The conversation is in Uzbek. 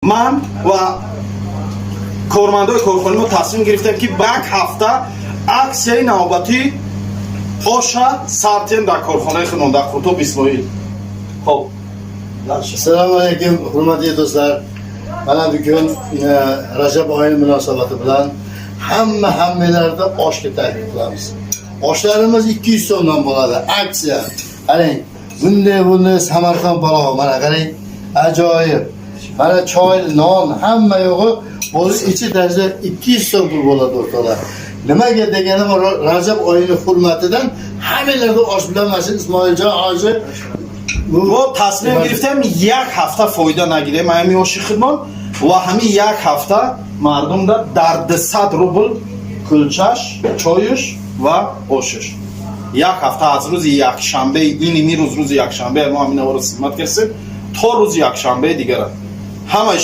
من و کارمندای کارخانه ما تصمیم گرفتیم که یک هفته اکسیای نوبتی آشا سرتین در کارخانه خودمان در قطب اسماعیل. خب Assalomu alaykum hurmatli do'stlar. Mana bugun Rajab oyi munosabati bilan hammalarda oshga taklif qilamiz. Oshlarimiz 200 so'mdan bo'ladi. Aksiya. Qarang, bunday Samarqand palov mana qarang, ajoyib. Mana choy, non, hamma yo'g'i o'zi ichi darajada 200 so'm pul bo'ladi o'rtoqlar. Nimaga deganim Rajab oyining hurmatidan hammalarda osh bilan mana shu Ismoiljon hoji و تصمیم گرفتیم یک هفته فایده نگیریم همین آشی خدمان و همین یک هفته مردم در 200 روبل کلچش، چایش و آشش. یک هفته از روز یک شنبه اینی روز یک شنبه ما همین رو خدمت کردیم تا روز یک شنبه دیگر همه